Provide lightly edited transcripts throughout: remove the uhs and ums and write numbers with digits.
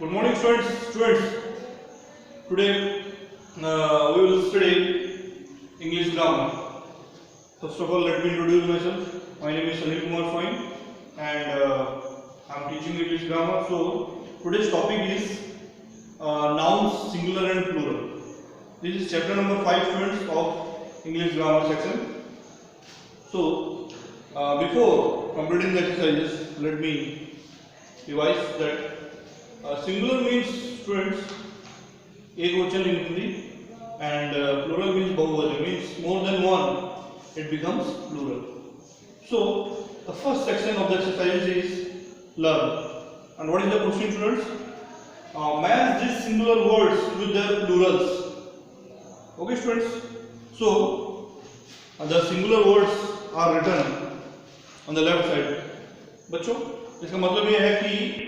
Good morning, students. Today we will study English grammar. First of all, let me introduce myself. My name is Sunil Kumar Swain, and I am teaching English grammar. So today's topic is nouns, singular and plural. This is chapter number 5, students, of English grammar section. So before completing the exercises, let me revise that. Singular means, students, ekvachan in Hindi, and plural means bahuvachan, means more than one, it becomes plural. So the first section of the exercise is learn. And what is the question, students? Match these singular words with their plurals. Okay, students. So the singular words are written on the left side. बच्चों, इसका मतलब ये है कि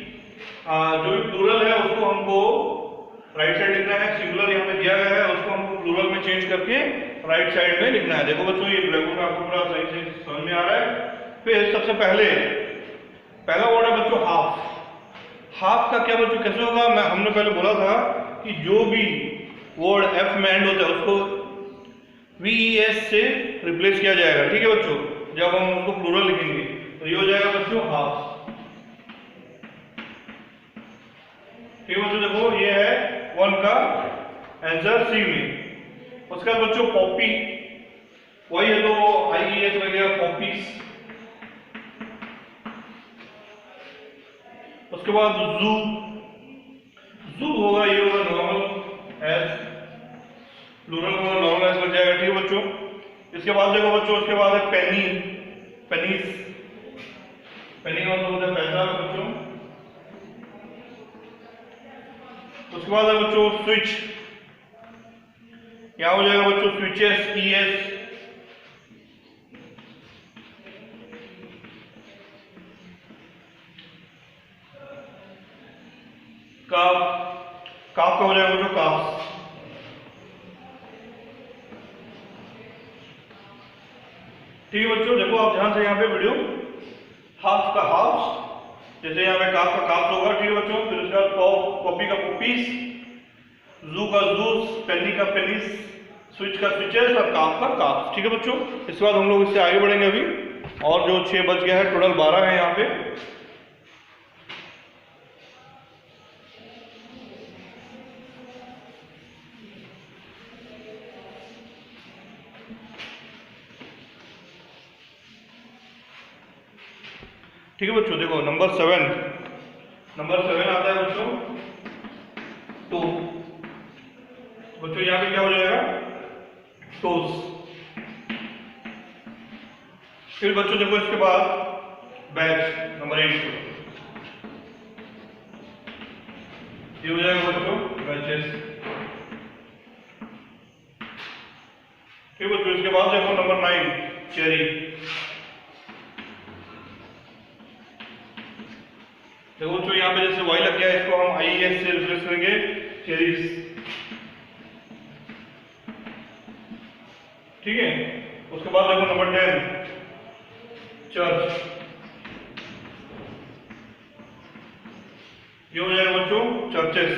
जो भी plural है उसको हमको राइट साइड लिखना है, सिंगुलर यहाँ पे दिया गया है उसको हमको प्लूरल में चेंज करके राइट साइड में लिखना है। देखो बच्चों, ये ब्लैक बोर्ड आपको पूरा सही से समझ में आ रहा है। फिर सबसे पहला वर्ड है बच्चों हाफ। हाफ का क्या बच्चों कैसे होगा? हमने पहले बोला था कि जो भी वर्ड एफ में एंड होता है उसको VES से रिप्लेस किया जाएगा। ठीक है बच्चों, जब हम उसको प्लूरल लिखेंगे तो ये हो जाएगा बच्चों हाफ। ठीक है बच्चों, देखो ये है 1 का आंसर सी में। उसके बाद बच्चों पॉपी, वही है तो IES लगेगा पॉपीज। उसके बाद जू होगा, ये होगा नॉर्मल एज, प्लूरल होगा नॉर्मल एज लग जाएगा। ठीक है बच्चों, इसके बाद देखो बच्चों, उसके बाद है पेनी, पेनीज। पेनी का मतलब होता है पैसा बच्चों। उसके बाद है बच्चों स्विच, क्या हो जाएगा बच्चों स्विचेस, ES। काफ का हो जाएगा बच्चों काफ। ठीक है बच्चों, देखो आप ध्यान से यहाँ पे वीडियो, हाफ का हाफ, जैसे यहाँ पे काफ का काफ होगा। ठीक है बच्चों, फिर उसके बाद कॉपी का पॉपीज, जू का जूस, पेनी का पेनीस, स्विच का स्विचेस और काफ का काफ। ठीक है बच्चों, इसके बाद हम लोग इससे आगे बढ़ेंगे अभी, और जो 6 बच गया है, टोटल 12 है यहाँ पे। ठीक है बच्चों, देखो नंबर 7 आता है बच्चों टो। बच्चों यहाँ पे क्या हो जाएगा टोज। फिर बच्चों देखो इसके बाद बैच नंबर 8, ये हो जाएगा बच्चों बैचेस। ठीक बच्चों, इसके बाद देखो नंबर 9 चेरी। देखो बच्चों यहाँ पे जैसे वाई लग गया, इसको हम IES से रिप्लेस करेंगे चेरीज। ठीक है, उसके बाद देखो नंबर 10 चर्च, ये हो जाएगा बच्चों चर्चेस,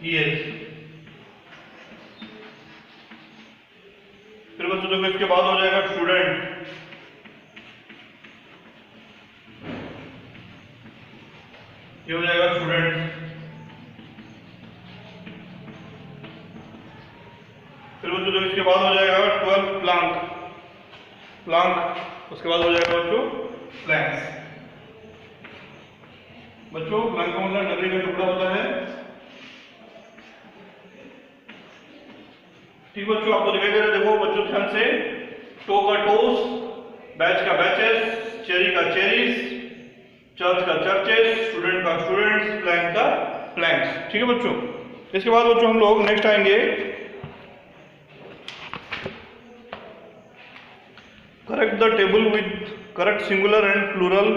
ES। फिर बच्चों देखो इसके बाद हो जाएगा स्टूडेंट। ये हो जाएगा स्टूडेंट। फिर बच्चों जो इसके बाद हो जाएगा 12 प्लांक। उसके बाद हो जाएगा बच्चों प्लैंक्स। बच्चों प्लैंक का मतलब लकड़ी का टुकड़ा होता है। ठीक बच्चों, आपको दिखाई दे रहा है, देखो बच्चों ध्यान से, टो का टोस, बैच का बैचेस, चेरी का चेरीज, चर्च का चर्चेस, स्टूडेंट का स्टूडेंट्स, प्लैंक का प्लैंक्स। ठीक है बच्चों, इसके बाद बच्चों हम लोग नेक्स्ट आएंगे correct the table with correct singular and plural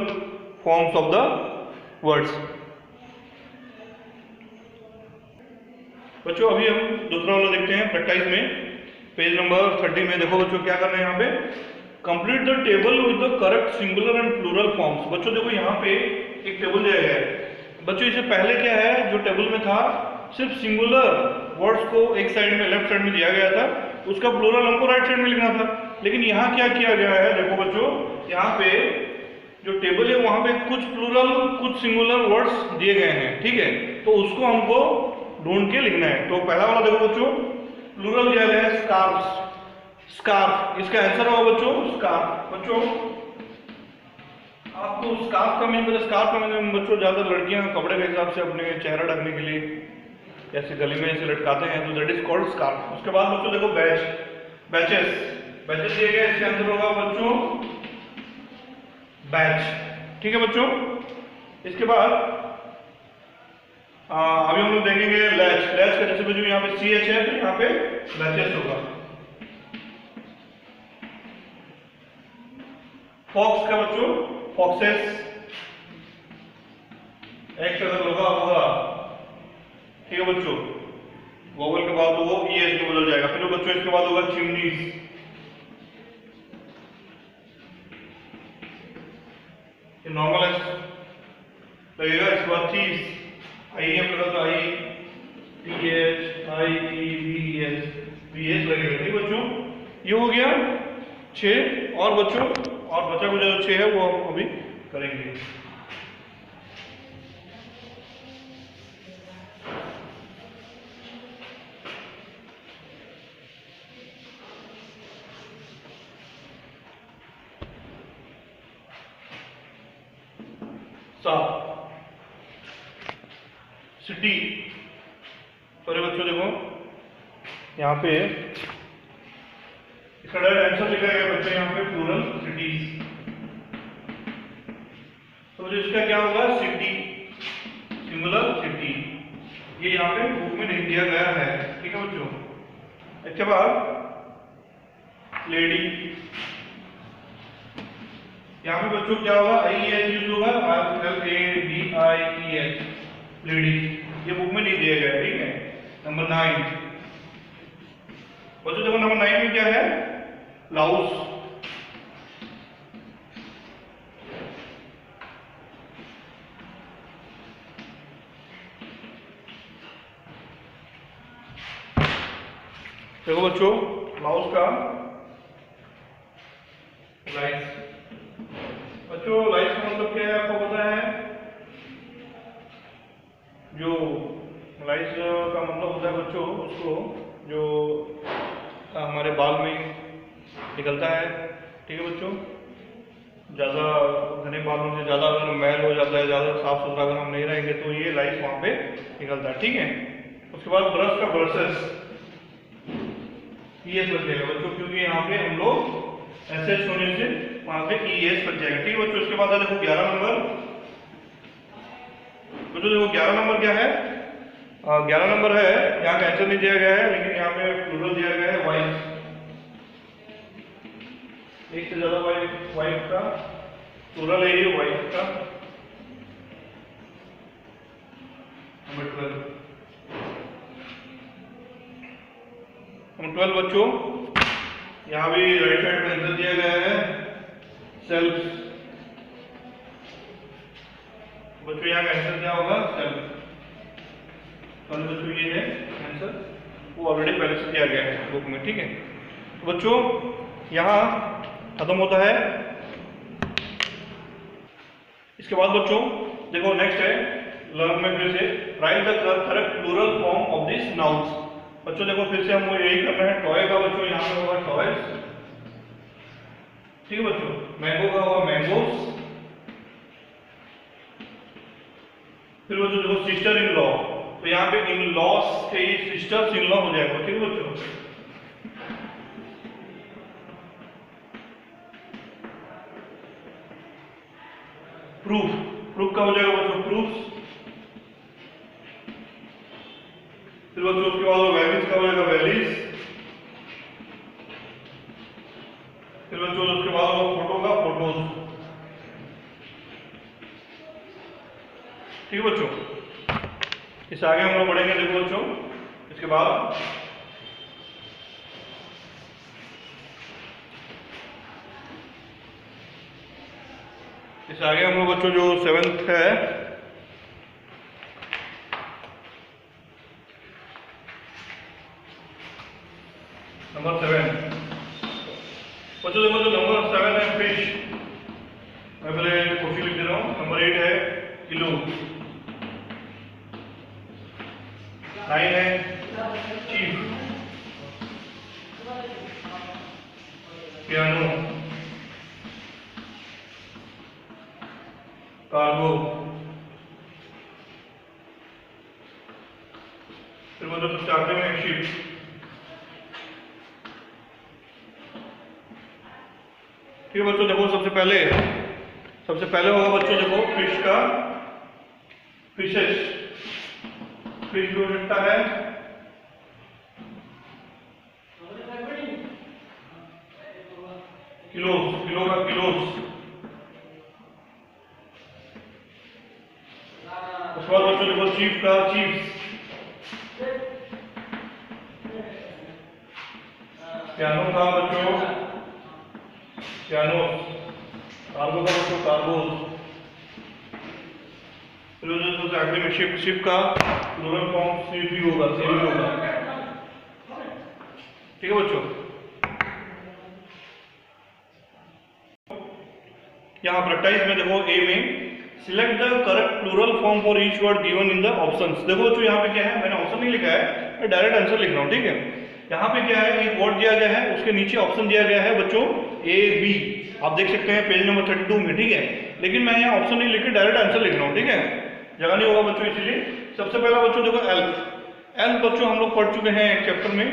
forms of the words. बच्चों अभी हम दूसरा वाला देखते हैं प्रैक्टिस में, पेज नंबर 30 में। देखो बच्चों क्या करना है यहाँ पे, complete the table with the correct singular and plural forms. बच्चों देखो यहाँ पे एक टेबल दिया गया है, बच्चों इससे पहले क्या है, जो टेबल में था सिर्फ सिंगुलर वर्ड्स को एक साइड में लेफ्ट साइड में दिया गया था, उसका प्लूरल हमको राइट साइड में लिखना था। लेकिन यहाँ क्या किया गया है, देखो बच्चों, यहाँ पे जो टेबल है वहां पे कुछ प्लूरल कुछ सिंगुलर वर्ड्स दिए गए हैं, ठीक है, तो उसको हमको ढूंढ के लिखना है। तो पहला वाला देखो बच्चों, प्लूरल दिया गया है स्कार्फ, स्कार्फ, इसका आंसर होगा बच्चों स्कार्फ। बच्चों आपको स्कार्फ का मीनिंग पता? स्कार्फ का मीनिंग बच्चों ज्यादा लड़कियां कपड़े के हिसाब से अपने चेहरा ढकने के लिए ऐसे गले में ऐसे लटकाते हैं, तो दैट इज कॉल्ड स्कार्फ। उसके बाद बच्चों देखो बैच, बैचेस, बैचेस दिए गए, इसका आंसर होगा बच्चों बैच, ठीक है बच्चों। इसके बाद अभी हम लोग देखेंगे लैच, लैच का जैसे बच्चों यहाँ पे सी एच है तो यहाँ पे लैचेस होगा। फॉक्स का बच्चों फॉक्सेस, एक्स अगर लगा होगा, ठीक है बच्चों, वोवल के बाद वो ई एस में बदल जाएगा। फिर बच्चों इसके बाद होगा चिमनीज, नॉर्मल एस लगेगा। इसके बाद थीस, आई एम लगा तो I T H I E V S, V S लगेगा, ठीक बच्चों। ये हो गया 6, और बच्चों और बचा कुछ जो 6 है वो हम अभी करेंगे। सिटी, सॉरी बच्चों देखो यहाँ पे इसका डायरेक्ट आंसर लिखा गया बच्चों यहाँ पे प्लूरल सिटीज, तो जो इसका क्या होगा सिटी, सिंगुलर सिटी, ये यहाँ पे बुक में नहीं दिया गया है, ठीक है बच्चों। इसके बाद लेडी, यहाँ पे बच्चों क्या होगा आई एस यूज होगा, L A D I E S, ladies, ये बुक में नहीं दिया गया, ठीक है। नंबर 9 बच्चों देखो, नंबर 9 में क्या है, लाउस, देखो बच्चों लाउस का लाइस, बच्चों लाइस का मतलब क्या है आपको पता है? जो लाइस का मतलब होता है बच्चों उसको जो हमारे बाल में निकलता है, ठीक है बच्चों। ज़्यादा घने बालों से ज़्यादा अगर मैल हो जाता है, ज़्यादा साफ सुथरा अगर हम नहीं रहेंगे तो ये लाइस वहाँ पे निकलता है, ठीक है। उसके बाद ब्रश का ब्रशेस, ई एस बच जाएगा बच्चों, क्योंकि यहाँ पे हम लोग एस एच होने से वहाँ पे ई एस बच जाएगा, ठीक है बच्चों। उसके बाद देखो 11 नंबर, बच्चों देखो 11 नंबर क्या है, 11 नंबर है, यहाँ का आंसर नहीं दिया गया है लेकिन यहाँ पे प्लूरल दिया गया है वाइफ, एक से ज्यादा वाइफ, वाइफ का प्लूरल है ये वाइफ का। नंबर 12 बच्चों, यहाँ भी राइट साइड में आंसर दिया गया है सेल्फ, बच्चों यहाँ का आंसर क्या होगा सेल्फ, तो बच्चों ये है आंसर, वो ऑलरेडी पहले से दिया गया है बुक में, ठीक है। तो बच्चों यहाँ खत्म होता है। इसके बाद बच्चों देखो नेक्स्ट है लर्न में फिर से write the correct plural form of this nouns. बच्चों देखो फिर से हमको यही करना है, टॉय का बच्चों यहाँ पे होगा टॉयज, ठीक है बच्चों। मैंगो का होगा मैंगोस, फिर बच्चों देखो सिस्टर इन लॉ, तो यहाँ पे इन लॉस के सिस्टर्स इन लॉ हो जाएगा, ठीक है बच्चों। प्रूफ, प्रूफ का हो जाएगा बच्चों प्रूफ्स, फिर बच्चों उसके बाद वैलीज का हो जाएगा वैलीज, फिर बच्चों उसके बाद फोटो का फोटोज, ठीक है बच्चों। इस आगे हम लोग पढ़ेंगे देखो बच्चों, इसके बाद इस आगे हम लोग बच्चों जो 7th है नंबर 7 बच्चों देखो जो नंबर 7 है फिश, मैं पहले क्वेश्चन लिख दे रहा हूँ। नंबर 8 है किलो, 9 है चीफ, पियानो, कार्गो, फिर वो जो सबसे आगे में शिप, ठीक है बच्चों। देखो सबसे पहले होगा बच्चों देखो फिश का फिशेस, फिश हो सकता है किलोस, किलो का किलोस, उसके बाद बच्चों देखो चीफ का चीफ्स, पियानो का बच्चों पियानो, कार्गो का बच्चों कार्गोस, फिर सबसे आखिरी में शिप का प्लूरल फॉर्म शिप ही होगा, ठीक है बच्चों। यहाँ प्रैक्टिस में देखो ए में select the correct plural form for each word given in the options. देखो बच्चों यहाँ पे क्या है, मैंने ऑप्शन नहीं लिखा है, मैं डायरेक्ट आंसर लिख रहा हूँ, ठीक है। यहाँ पे क्या है, एक वर्ड दिया गया है, उसके नीचे ऑप्शन दिया गया है बच्चों ए बी, आप देख सकते हैं पेज नंबर 32 में, ठीक है। लेकिन मैं यहाँ ऑप्शन नहीं लिख के डायरेक्ट आंसर लिख रहा हूँ, ठीक है, जगह नहीं होगा बच्चों, इसीलिए। सबसे पहला बच्चों देखो एल्फ बच्चों हम लोग पढ़ चुके हैं एक चैप्टर में,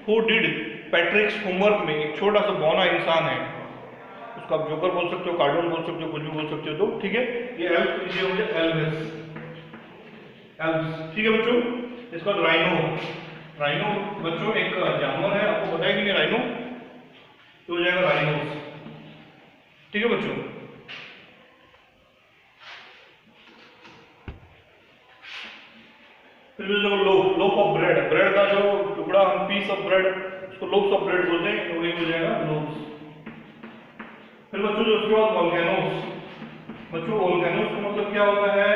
हु डिड पैट्रिक्स होमवर्क में, एक छोटा सा बौना इंसान है, उसको आप जोकर बोल सकते हो, कार्टून बोल सकते हो, कुछ भी बोल सकते हो, तो ठीक है। ये एल्फ, ठीक है बच्चों। इसके बाद राइनो बच्चों एक जानवर है, आपको पता है कि नहीं राइनो, तो हो जाएगा राइनोस, ठीक है बच्चों। फिर देखो लोफ ऑफ ब्रेड, ब्रेड का जो टुकड़ा, हम पीस ऑफ ब्रेड, उसको लोफ्स ऑफ ब्रेड बोलते हैं, तो वही हो जाएगा लोफ्स। फिर बच्चों जो उसके बाद वोल्केनोस, बच्चों वोल्केनोस का मतलब क्या होता है,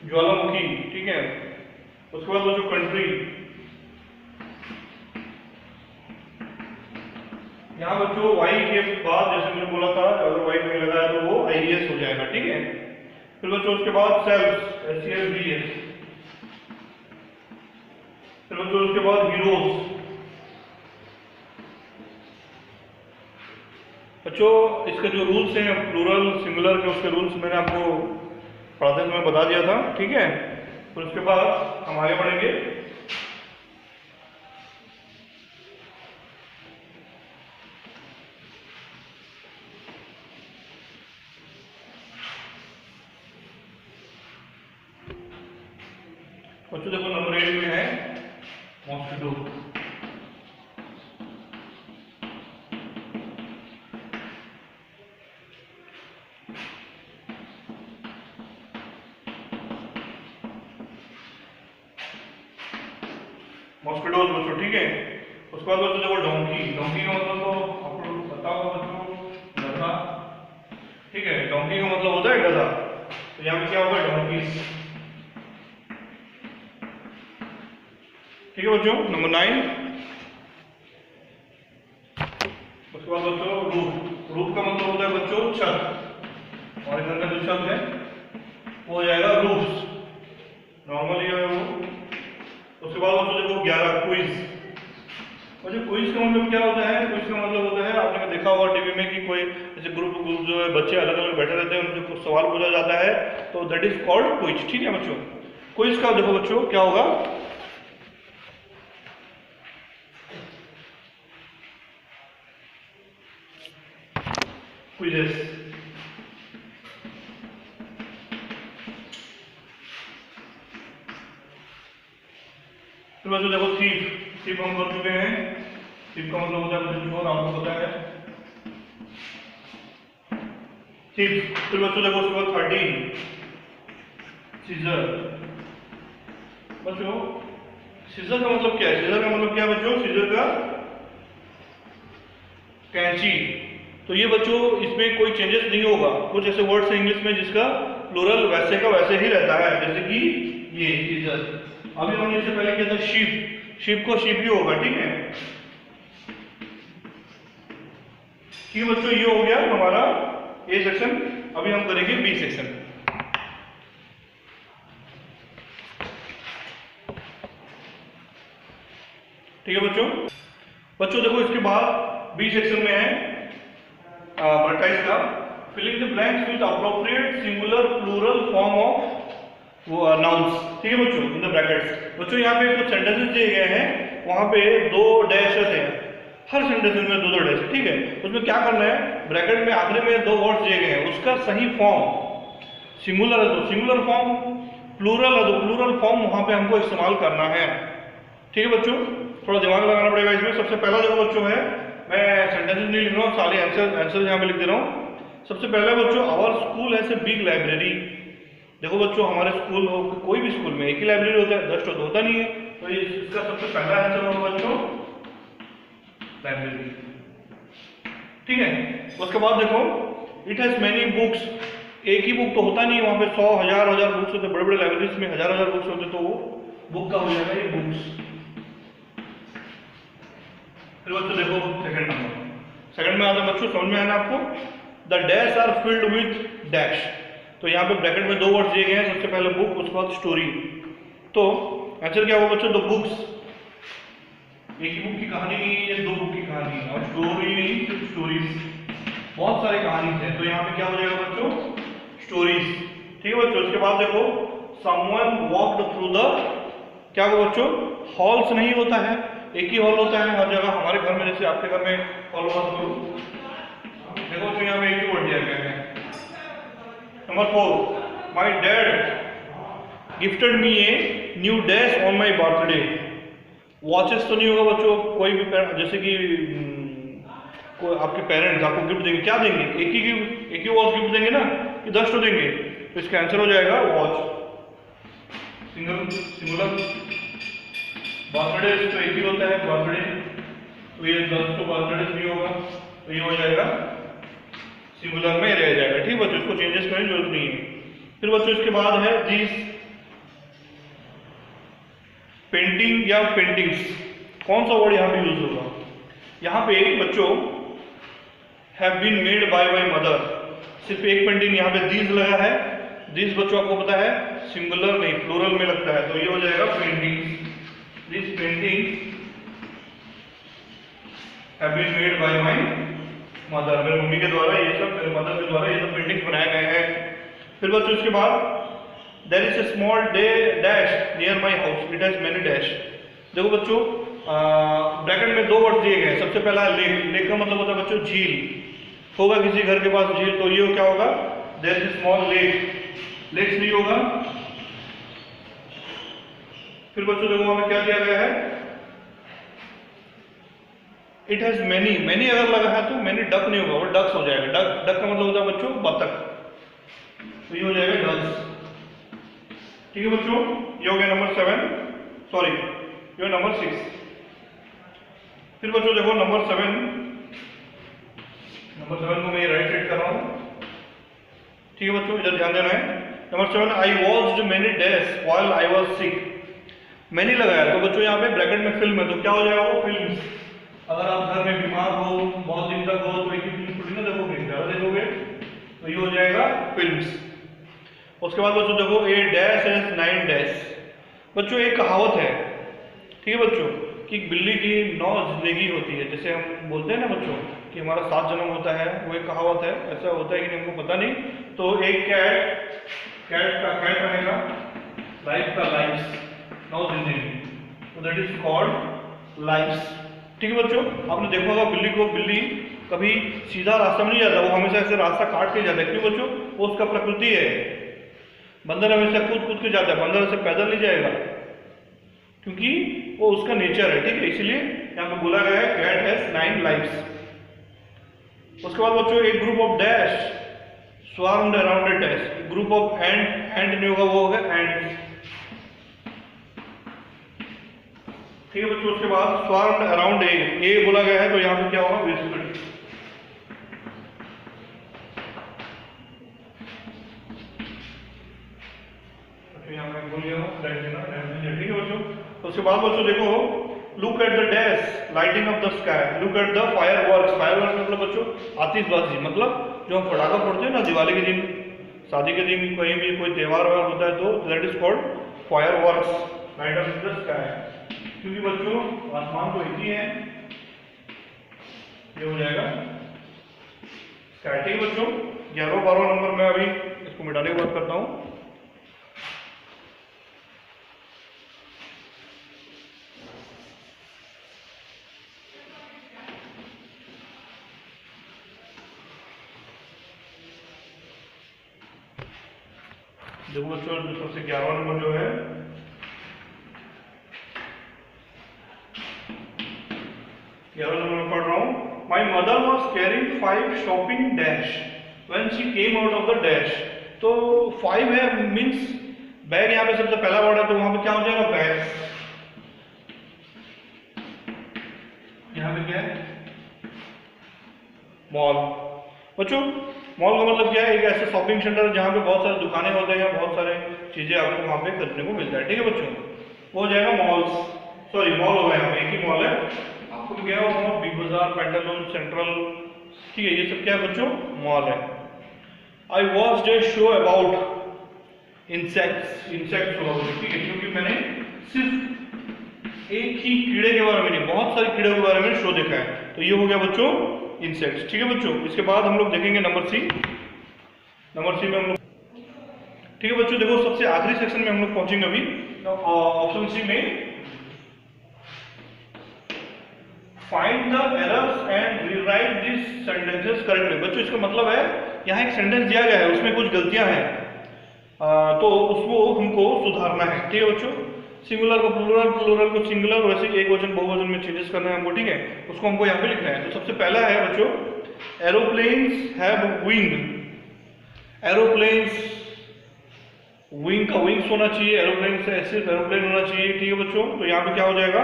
ज्वालामुखी, ठीक है। उसके बाद बच्चों कंट्री, यहाँ बच्चों वाई के बाद जैसे मैंने बोला था, अगर वाई नहीं लगा है तो वो IES हो जाएगा, ठीक है। फिर बच्चों उसके बाद सेल्स, SELVS, फिर बच्चों उसके बाद हीरोज। बच्चों इसके जो रूल्स हैं प्लूरल सिंगुलर के, उसके रूल्स मैंने आपको पढ़ाते समय बता दिया था, ठीक है। फिर उसके बाद हम आगे बढ़ेंगे। बच्चों देखो नंबर 8 में है मॉस्किटो, मॉस्किटोज बच्चों, ठीक है। उसके बाद बच्चों देखो डोंकी का मतलब तो आपको पता होगा बच्चों, गधा, ठीक है। डोंकी का मतलब होता है गधा, तो यहाँ पे क्या होगा डोंकीज, ठीक है बच्चों। नंबर 9, उसके बाद बच्चों रूफ का मतलब होता है बच्चों छत, हमारे घर का जो छत है वो हो जाएगा रूफ्स, नॉर्मली है वो। उसके बाद बच्चों देखो 11 क्विज, और जो क्विज का मतलब क्या होता है, क्विज का मतलब होता है, आपने देखा होगा टीवी में कि कोई जैसे ग्रुप जो है बच्चे अलग अलग बैठे रहते हैं, उनसे कुछ सवाल पूछा जाता है, तो दैट इज कॉल्ड क्विज, ठीक है बच्चों। क्विज का देखो बच्चों क्या होगा, क्विजेस। तो बच्चों देखो थीफ हम कर चुके हैं, थीफ का मतलब होता है चोर, आपको पता है थीफ। फिर बच्चों देखो उसके बाद 13 सीजर। बच्चों सीजर का मतलब क्या है, सीजर का मतलब क्या है बच्चों, सीजर का कैंची। तो ये बच्चों इसमें कोई चेंजेस नहीं होगा, कुछ ऐसे वर्ड्स हैं इंग्लिश में जिसका प्लूरल वैसे का वैसे ही रहता है, जैसे कि ये सीजर। अभी हमने इससे पहले किया था शीप, शीप को शीप ही होगा, ठीक है। ठीक है बच्चों, ये हो गया हमारा ए सेक्शन। अभी हम करेंगे बी सेक्शन। ठीक है बच्चों देखो इसके बाद बी सेक्शन में है वर्टाइज का filling the blanks with appropriate singular plural form of nouns. ठीक है बच्चों, इन द ब्रैकेट्स। बच्चों यहाँ पे कुछ सेंटेंसेस दिए गए हैं, वहां पे 2 डैशेस हैं, हर सेंटेंस में 2 डैश। ठीक है, उसमें क्या करना है, ब्रैकेट में आखिरी में 2 वर्ड्स दिए गए हैं, उसका सही फॉर्म सिंगुलर है तो सिंगुलर फॉर्म, प्लूरल है तो प्लूरल फॉर्म वहां पे हमको इस्तेमाल करना है। ठीक है बच्चों, थोड़ा दिमाग लगाना पड़ेगा इसमें। सबसे पहला देखो बच्चों है, मैं सेंटेंसेस नहीं लिख रहा हूँ, सारे आंसर यहाँ पे लिख दे रहा हूँ। सबसे पहला बच्चों, our school has a big library. देखो बच्चों, हमारे स्कूल हो, कोई भी स्कूल में एक ही लाइब्रेरी होता है, 10 तो होता नहीं है, तो इसका सबसे पहला आंसर होगा बच्चों लाइब्रेरी। ठीक है, उसके बाद देखो इट हैज मेनी बुक्स। एक ही बुक तो होता नहीं है, वहां पे 100 1000 बुक्स होते, बड़े बड़े लाइब्रेरीज में हजार बुक्स होते, तो वो बुक का हो जाएगा ये बुक्स। फिर बच्चों देखो सेकंड नंबर, सेकंड में आता है बच्चों, समझ में आया ना आपको, the dash are filled with dash. तो यहाँ पे ब्रैकेट में 2 वर्ड्स दिए गए हैं, सबसे पहले बुक, उसके बाद स्टोरी। तो आंसर क्या होगा बच्चों, 2 बुक्स। एक ही बुक की कहानी नहीं है, 2 बुक की कहानी है, और स्टोरी नहीं, सिर्फ स्टोरीज, बहुत सारी कहानी है। तो यहाँ पे क्या हो जाएगा बच्चों, स्टोरीज। ठीक है बच्चों, उसके बाद देखो समवन वॉक्ड थ्रू द, क्या होगा बच्चों, हॉल्स नहीं होता है, एक ही हॉल होता है हर जगह। हमारे घर में जैसे आपके घर में हॉल होगा, तो देखो तो यहाँ पे एक ही वर्ड दिया गया है। Number 4, my dad gifted me a new dash on my birthday. Watches तो नहीं होगा बच्चों, कोई भी जैसे कि कोई आपके पेरेंट्स आपको गिफ्ट देंगे, क्या देंगे, एक ही वॉच गिफ्ट देंगे ना, कि 10 तो देंगे, तो इसका आंसर हो जाएगा वॉच, सिंगुलर। बर्थडे तो एक ही होता है, बर्थडे, तो ये 10 तो बर्थडे नहीं होगा, तो ये हो जाएगा सिंगुलर में रह जाएगा। ठीक बच्चों, इसको चेंजेस करने की जरूरत नहीं है। फिर बच्चों इसके बाद है दिस पेंटिंग या पेंटिंग्स। कौन सा वर्ड यहाँ पे यूज होगा, यहाँ पे बच्चों have been made by my mother, सिर्फ एक पेंटिंग यहाँ पे दीज लगा है। दीज बच्चों आपको पता है सिंगुलर नहीं प्लूरल में लगता है, तो ये हो जाएगा paintings. This painting have been made by my mother, मेरे मम्मी के द्वारा ये सब, मेरे मदर के द्वारा ये सब पेंटिंग्स बनाए गए हैं। फिर बच्चों इसके बाद there is a small dash near my house, it has many dash. देखो बच्चों ब्रैकेट में 2 वर्ड दिए गए हैं, सबसे पहला है लेक। लेक का मतलब होता है बच्चों झील, होगा किसी घर के पास झील, तो ये क्या होगा, there is a small lake, lakes नहीं होगा। फिर बच्चों देखो हमें क्या दिया गया है, इट हैज मैनी, मैनी अगर लगा है तो मैनी डक नहीं होगा, वो डक्स हो जाएगा। डक, डक का मतलब होता है बच्चों बतख, तो ये हो जाएगा डक्स। ठीक है बच्चों, ये हो गया नंबर 7, सॉरी ये नंबर 6। फिर बच्चों देखो नंबर 7 को मैं राइट साइड कर रहा हूं। ठीक है बच्चों, इधर ध्यान देना है। Number 7, I watched many days while I was sick. Many लगाया, तो बच्चों यहाँ पे ब्रैकेट में फिल्म है, तो क्या हो जाएगा वो फिल्म। अगर आप घर में बीमार हो, बहुत दिन तक हो, तो एक ही फिल्म थोड़ी ना देखोगे, ज्यादा देखोगे, तो ये हो जाएगा फिल्म्स। उसके बाद बच्चों देखो ए डैश एज 9 डैश। बच्चों एक कहावत है, ठीक है बच्चों, कि बिल्ली की 9 जिंदगी होती है, जैसे हम बोलते हैं ना बच्चों कि हमारा 7 जन्म होता है, वो एक कहावत है। ऐसा होता है कि नहीं हमको पता नहीं। तो एक कैट का कैट रहेगा, लाइफ का लाइफ, 9 जिंदगी, तो दैट इज कॉल्ड लाइफ। ठीक है बच्चों, आपने देखा होगा बिल्ली को, बिल्ली कभी सीधा रास्ता में नहीं जाता, वो हमेशा ऐसे रास्ता काट के जाता है। क्यों बच्चों, वो उसका प्रकृति है। बंदर हमेशा कूद कूद के जाता है, बंदर ऐसे पैदल नहीं जाएगा, क्योंकि वो उसका नेचर है। ठीक है, इसलिए यहाँ पे बोला गया है कैट हैज 9 लाइफ्स। उसके बाद बच्चों एक group of dash swarmed around a dash, group of and, and नहीं होगा, वो होगा एंड। ठीक है बच्चों, उसके बाद स्वार्म्ड अराउंड ए बोला गया है, तो यहाँ पे क्या होगा विजिबल। यहाँ पे बोल गया हूँ, ठीक है बच्चों। तो उसके बाद बच्चों देखो look at the dash lighting of the sky, look at the fireworks. Fireworks मतलब बच्चों आतिशबाजी, मतलब जो हम पटाखा फोड़ते हैं ना दिवाली के दिन, शादी के दिन, कहीं भी कोई त्यौहार वगैरह होता है तो that is called fireworks, light of the sky. क्योंकि बच्चों आसमान तो एक ही है, ये हो जाएगा स्काई। ठीक है बच्चों, 11-12 नंबर में अभी इसको मिटाने की बात करता हूँ। देखो बच्चों सबसे 11वां नंबर जो है, पढ़ रहा हूँ। My mother was carrying 5 shopping dash when she came out of the dash. तो 5 है मीन्स बैग, यहाँ पे सबसे पहला वर्ड है तो वहां पे क्या हो जाएगा बैग। यहाँ पे क्या है मॉल। बच्चों मॉल का मतलब क्या है, एक ऐसा शॉपिंग सेंटर जहाँ पे बहुत सारी दुकानें होते हैं, बहुत सारे चीजें आपको वहां पे खरीदने को मिलता है। ठीक है बच्चों, वो हो जाएगा मॉल्स, सॉरी मॉल हो गया, एक ही मॉल है। आपको क्या होगा बिग बाजार, पेंटालून, सेंट्रल, ठीक है, ये सब क्या है बच्चों मॉल है। I watched A show about insects, insects होगा बच्चों, ठीक है, क्योंकि मैंने सिर्फ एक ही कीड़े के बारे में नहीं, बहुत सारे कीड़ों के बारे में शो देखा है, तो ये हो गया बच्चों इंसेक्ट्स। ठीक है बच्चों, इसके बाद हम लोग देखेंगे नंबर सी। नंबर सी में हम लोग, ठीक है बच्चों, देखो सबसे आखिरी सेक्शन में हम लोग पहुंचेंगे अभी। ऑप्शन सी में find the errors and rewrite this sentences correctly. बच्चों इसका मतलब है यहाँ एक सेंटेंस दिया गया है, उसमें कुछ गलतियां हैं, तो उसको हमको सुधारना है। ठीक है बच्चों, सिंगुलर को प्लूरल, प्लूरल को सिंगुलर, वैसे एक वचन बहुवचन में चेंजेस करना है हमको। ठीक है, उसको हमको यहाँ पे लिखना है। तो सबसे पहला है बच्चों aeroplanes have wing. Aeroplanes, wing का विंग्स होना चाहिए, एरोप्लेन से सिर्फ एरोप्लेन होना चाहिए। ठीक है बच्चों, तो यहाँ पे क्या हो जाएगा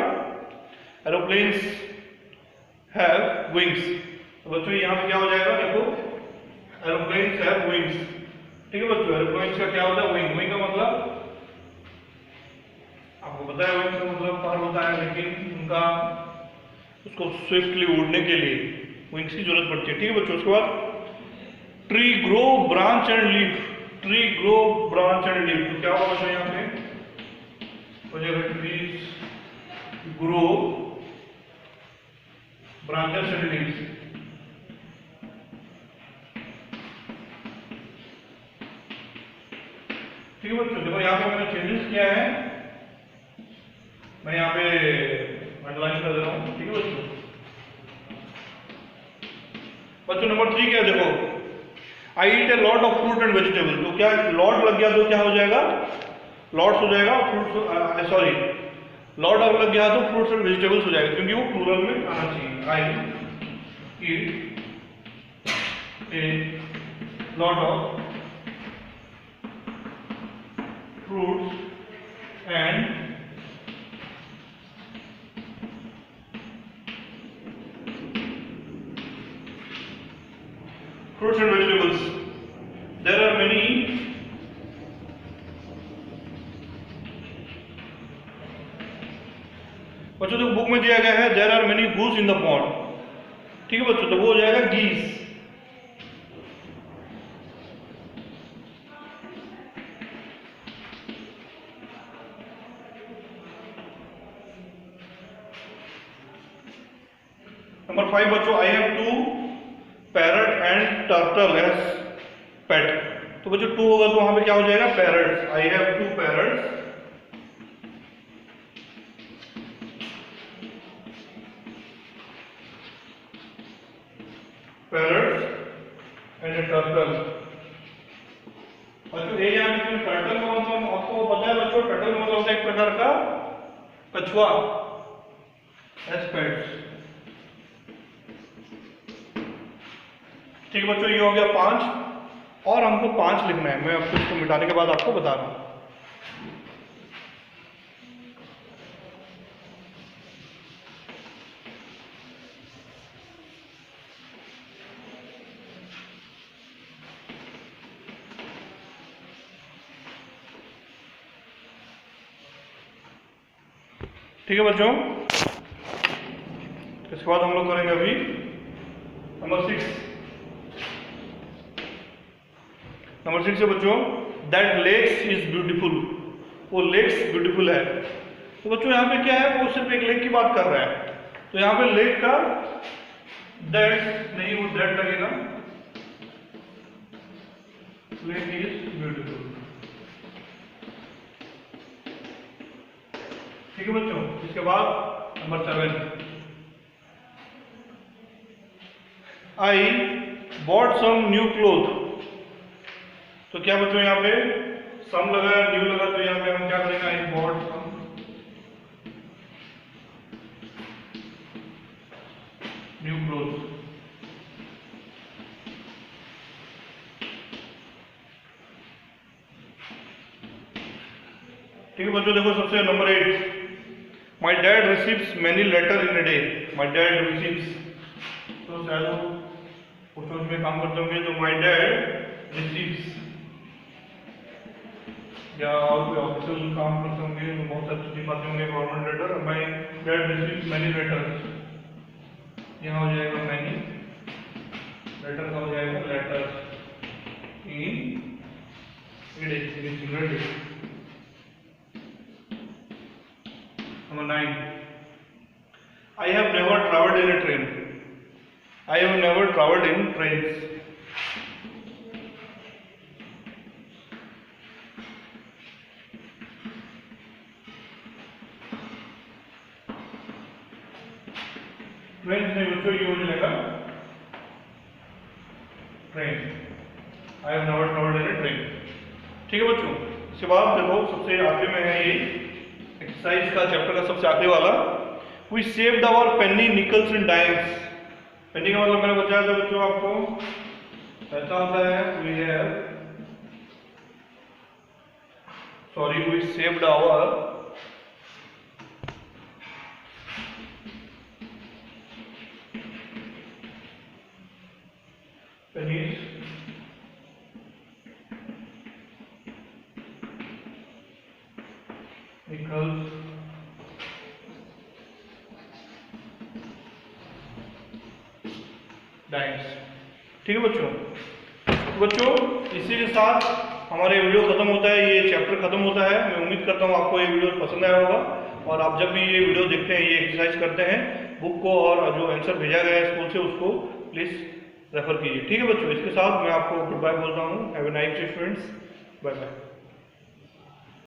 एरोप्लेन्स हैव विंग्स। तो बच्चों यहाँ पे क्या हो जाएगा, देखो एरोप्लेन्स हैव विंग्स। ठीक है बच्चों, एरोप्लेन्स का क्या होता है विंग। विंग का मतलब आपको पता है, विंग का मतलब पर होता है, लेकिन उनका उसको स्विफ्टली उड़ने के लिए विंग्स की जरूरत पड़ती है। ठीक है बच्चों, उसके बाद tree grow branch and leaf, tree grow branch and leaf, तो क्या होगा बच्चों यहाँ पे हो जाएगा trees grow branches and leaves. ठीक है बच्चों, देखो यहाँ पे मैंने चेंजेस किया है, मैं यहाँ पे अंडरलाइन कर दे रहा हूँ। ठीक है बच्चों, बच्चों नंबर 3 क्या है, देखो I eat a lot of fruit and vegetable. तो क्या लॉट लग गया तो क्या हो जाएगा लॉट्स हो जाएगा, फ्रूट्स, सॉरी लॉट अगर लग गया तो फ्रूट्स एंड वेजिटेबल्स हो जाएगा, क्योंकि वो प्लूरल में आना चाहिए। I eat a lot of fruits and fruits and vegetables. There are many बच्चों, जो बुक में दिया गया है there are many goose in the pond। ठीक है बच्चों, तो वो हो जाएगा geese। नंबर 5 बच्चों, I have 2 parrot and turtle as pet. तो बच्चों 2 होगा तो वहां पे क्या हो जाएगा parrots. I have 2 parrots and A turtle. बच्चों ये यहाँ पे टर्टल का मतलब आपको पता है बच्चों, टर्टल का मतलब होता है एक प्रकार का कछुआ एज पेट्स। ठीक है बच्चों, ये हो गया 5 और हमको 5 लिखना है। मैं आपको इसको मिटाने के बाद आपको बता रहा हूं। ठीक है बच्चों, इसके बाद हम लोग करेंगे अभी नंबर 6। नंबर 6 है बच्चों, दैट लेक्स इज ब्यूटीफुल। वो लेक्स ब्यूटीफुल है। तो बच्चों यहाँ पे क्या है, वो सिर्फ एक लेक की बात कर रहा है। तो यहाँ पे लेक का दैट नहीं, वो दैट लगेगा। Lake is beautiful. ठीक है बच्चों। इसके बाद number 7, I bought some new cloth. तो क्या बच्चों यहाँ पे सम लगा, न्यू लगा, तो यहाँ पे हम क्या करेंगे, I bought some new cloth. ठीक है बच्चों, देखो सबसे number 8, my dad receives many letter in a day. My dad receives, तो शायद कुछ में काम करते होंगे, तो माई डैड रिसीव्स, या और कोई ऑफिशियल काम करते होंगे तो बहुत सारी चीजें पाते होंगे, government letter. My dad receives many letters, यहाँ हो जाएगा मैनी, लेटर का हो जाएगा letters in a day, single day. Number 9, I have never traveled in a train. I have never traveled in trains. Train नहीं बच्चों, ये हो जाएगा train. I have never traveled in a train. ठीक है बच्चों। इसके बाद देखो सबसे आखिरी में है ये एक्सरसाइज का चैप्टर का सबसे आखिरी वाला, we saved our penny nickels in dimes. Penny का मतलब मैंने बताया था बच्चों आपको, ऐसा होता है we saved our pennies nickels dimes. ठीक है बच्चों। बच्चों इसी के साथ हमारे वीडियो खत्म होता है, ये चैप्टर खत्म होता है। मैं उम्मीद करता हूँ आपको ये वीडियो पसंद आया होगा, और आप जब भी ये वीडियो देखते हैं, ये एक्सरसाइज करते हैं, बुक को और जो आंसर भेजा गया है स्कूल से उसको प्लीज़ रेफर कीजिए। ठीक है बच्चों, इसके साथ मैं आपको गुड बाय बोलता हूँ। Have a nice day students, bye bye.